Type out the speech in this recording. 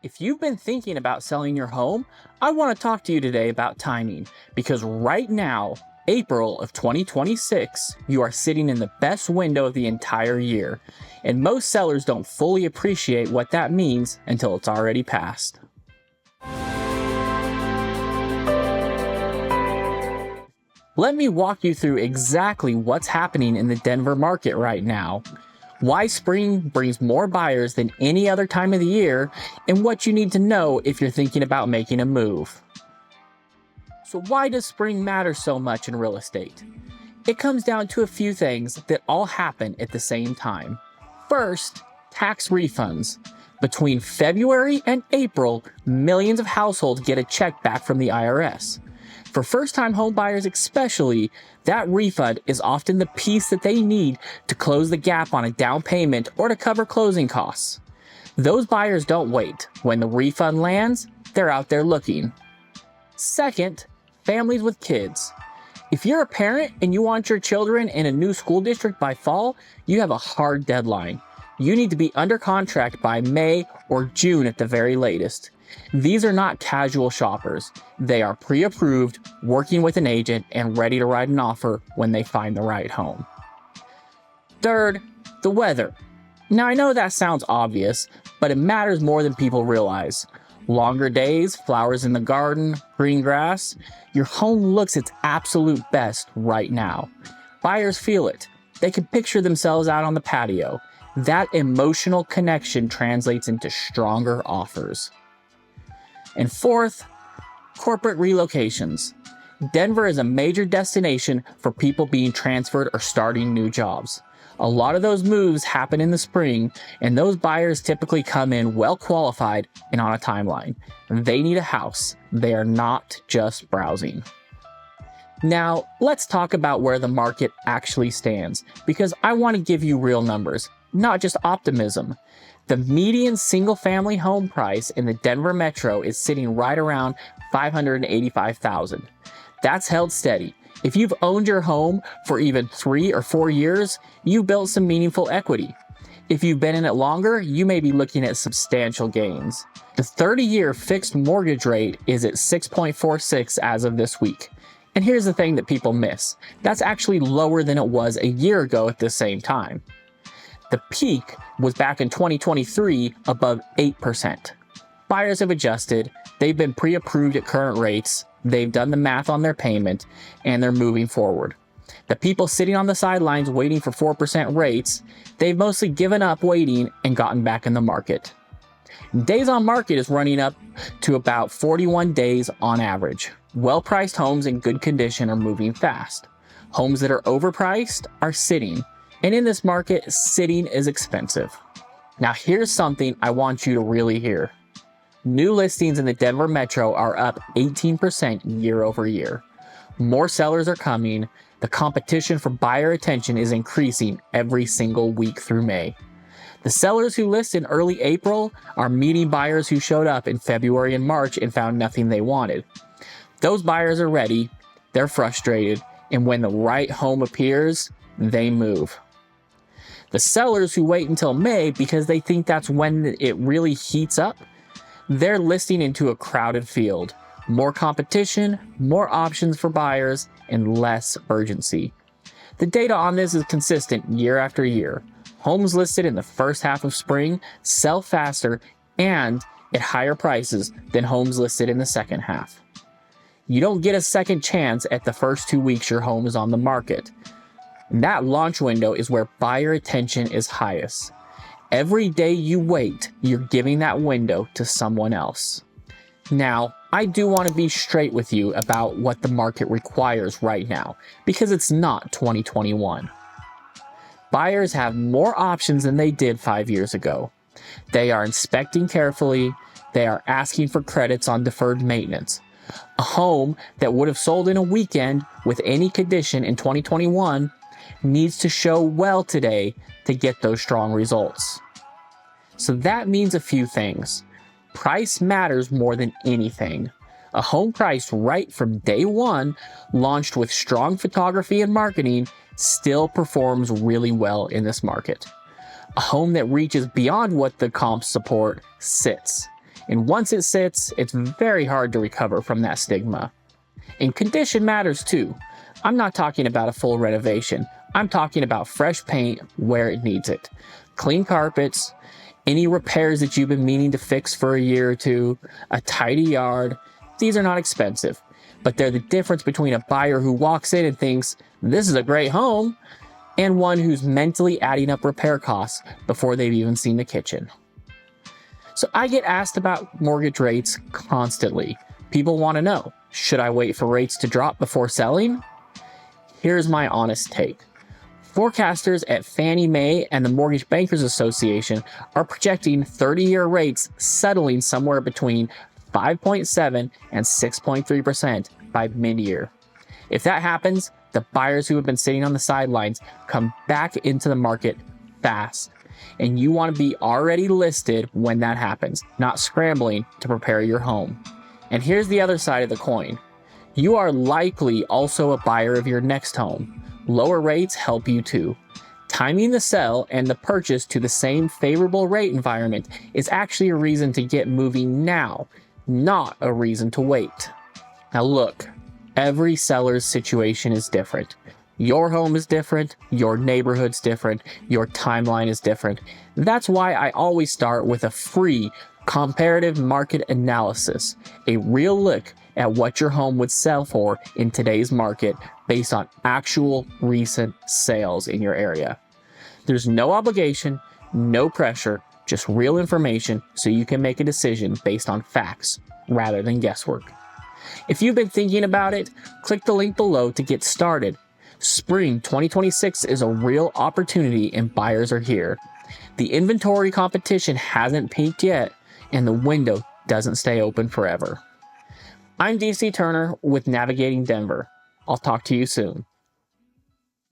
If you've been thinking about selling your home, I want to talk to you today about timing because right now, April of 2026, you are sitting in the best window of the entire year, and most sellers don't fully appreciate what that means until it's already passed. Let me walk you through exactly what's happening in the Denver market right now, why spring brings more buyers than any other time of the year, and what you need to know if you're thinking about making a move. So why does spring matter so much in real estate? It comes down to a few things that all happen at the same time. First, tax refunds. Between February and April, millions of households get a check back from the IRS. For first-time home buyers especially, that refund is often the piece that they need to close the gap on a down payment or to cover closing costs. Those buyers don't wait. When the refund lands, they're out there looking. Second, families with kids. If you're a parent and you want your children in a new school district by fall, you have a hard deadline. You need to be under contract by May or June at the very latest. These are not casual shoppers. They are pre-approved, working with an agent, and ready to write an offer when they find the right home. Third, the weather. Now I know that sounds obvious, but it matters more than people realize. Longer days, flowers in the garden, green grass. Your home looks its absolute best right now. Buyers feel it. They can picture themselves out on the patio. That emotional connection translates into stronger offers. And fourth, corporate relocations. Denver is a major destination for people being transferred or starting new jobs. A lot of those moves happen in the spring, and those buyers typically come in well qualified and on a timeline. They need a house. They are not just browsing. Now, let's talk about where the market actually stands, because I want to give you real numbers, not just optimism. The median single-family home price in the Denver metro is sitting right around $585,000. That's held steady. If you've owned your home for even 3 or 4 years, you built some meaningful equity. If you've been in it longer, you may be looking at substantial gains. The 30-year fixed mortgage rate is at 6.46 as of this week. And here's the thing that people miss. That's actually lower than it was a year ago at the same time. The peak was back in 2023 above 8%. Buyers have adjusted, they've been pre-approved at current rates, they've done the math on their payment, and they're moving forward. The people sitting on the sidelines waiting for 4% rates, they've mostly given up waiting and gotten back in the market. Days on market is running up to about 41 days on average. Well-priced homes in good condition are moving fast. Homes that are overpriced are sitting. And in this market, sitting is expensive. Now here's something I want you to really hear. New listings in the Denver metro are up 18% year over year. More sellers are coming. The competition for buyer attention is increasing every single week through May. The sellers who list in early April are meeting buyers who showed up in February and March and found nothing they wanted. Those buyers are ready, they're frustrated, and when the right home appears, they move. The sellers who wait until May because they think that's when it really heats up, they're listing into a crowded field. More competition, more options for buyers, and less urgency. The data on this is consistent year after year. Homes listed in the first half of spring sell faster and at higher prices than homes listed in the second half. You don't get a second chance at the first 2 weeks your home is on the market. That launch window is where buyer attention is highest. Every day you wait, you're giving that window to someone else. Now, I do want to be straight with you about what the market requires right now, because it's not 2021. Buyers have more options than they did 5 years ago. They are inspecting carefully. They are asking for credits on deferred maintenance. A home that would have sold in a weekend with any condition in 2021 needs to show well today to get those strong results. So that means a few things. Price matters more than anything. A home priced right from day one, launched with strong photography and marketing, still performs really well in this market. A home that reaches beyond what the comps support sits. And once it sits, it's very hard to recover from that stigma. And condition matters too. I'm not talking about a full renovation. I'm talking about fresh paint where it needs it. Clean carpets, any repairs that you've been meaning to fix for a year or two, a tidy yard. These are not expensive, but they're the difference between a buyer who walks in and thinks, this is a great home, and one who's mentally adding up repair costs before they've even seen the kitchen. So I get asked about mortgage rates constantly. People want to know, should I wait for rates to drop before selling? Here's my honest take. Forecasters at Fannie Mae and the Mortgage Bankers Association are projecting 30-year rates settling somewhere between 5.7 and 6.3% by mid-year. If that happens, the buyers who have been sitting on the sidelines come back into the market fast. And you want to be already listed when that happens, not scrambling to prepare your home. And here's the other side of the coin. You are likely also a buyer of your next home. Lower rates help you too. Timing the sell and the purchase to the same favorable rate environment is actually a reason to get moving now, not a reason to wait. Now look, every seller's situation is different. Your home is different, your neighborhood's different, your timeline is different. That's why I always start with a free comparative market analysis, a real look at what your home would sell for in today's market based on actual recent sales in your area. There's no obligation, no pressure, just real information so you can make a decision based on facts rather than guesswork. If you've been thinking about it, click the link below to get started. Spring 2026 is a real opportunity and buyers are here. The inventory competition hasn't peaked yet and the window doesn't stay open forever. I'm DC Turner with Navigating Denver. I'll talk to you soon.